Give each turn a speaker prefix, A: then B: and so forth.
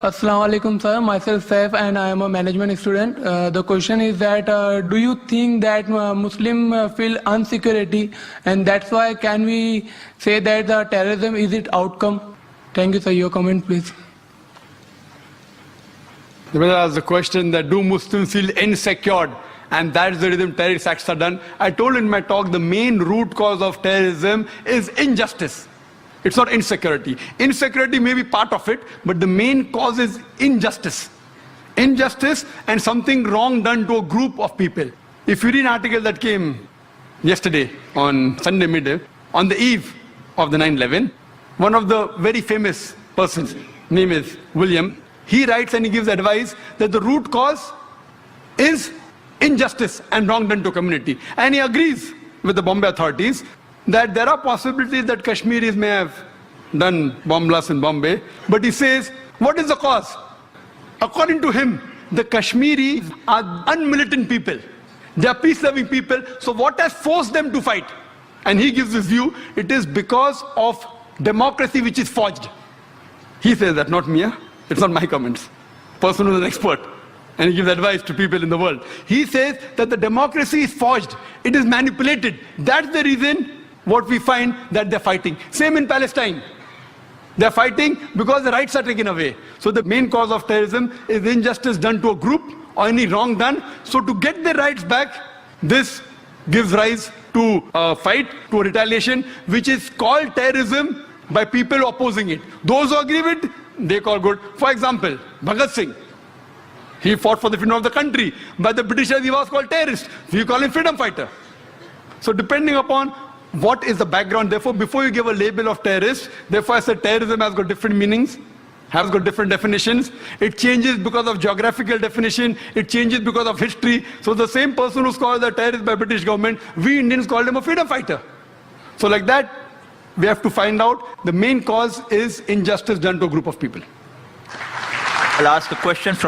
A: Assalamu alaikum sir, myself Saif and I am a management student. The question is that do you think that Muslim feel insecurity and that's why can we say that the terrorism is its outcome? Thank you sir, your comment please.
B: The brother asked the question that do Muslims feel insecure and that's the reason terrorist acts are done. I told in my talk the main root cause of terrorism is injustice. It's not insecurity. Insecurity may be part of it, but the main cause is injustice. Injustice and something wrong done to a group of people. If you read an article that came yesterday on Sunday midday, on the eve of the 9/11, one of the very famous persons, name is William, he writes and he gives advice that the root cause is injustice and wrong done to a community. And he agrees with the Bombay authorities that there are possibilities that Kashmiris may have done bomb blasts in Bombay, but he says, what is the cause? According to him, the Kashmiris are unmilitant people. They are peace-loving people, so what has forced them to fight? And he gives his view, it is because of democracy which is forged. He says that, not me, it's not my comments. Person who is an expert, and he gives advice to people in the world. He says that the democracy is forged, it is manipulated. That's the reason what we find that they're fighting. Same in Palestine. They're fighting because the rights are taken away. So the main cause of terrorism is injustice done to a group or any wrong done. So to get their rights back, this gives rise to a fight, to a retaliation, which is called terrorism by people opposing it. Those who agree with it, they call good. For example, Bhagat Singh, he fought for the freedom of the country. By the Britishers, he was called terrorist. We call him freedom fighter. So depending upon what is the background, therefore, before you give a label of terrorist, therefore I said terrorism has got different meanings, has got different definitions. It changes because of geographical definition, it changes because of history. So the same person who's called a terrorist by British government, we Indians called him a freedom fighter. So like that, we have to find out the main cause is injustice done to a group of people.
C: I'll ask a question from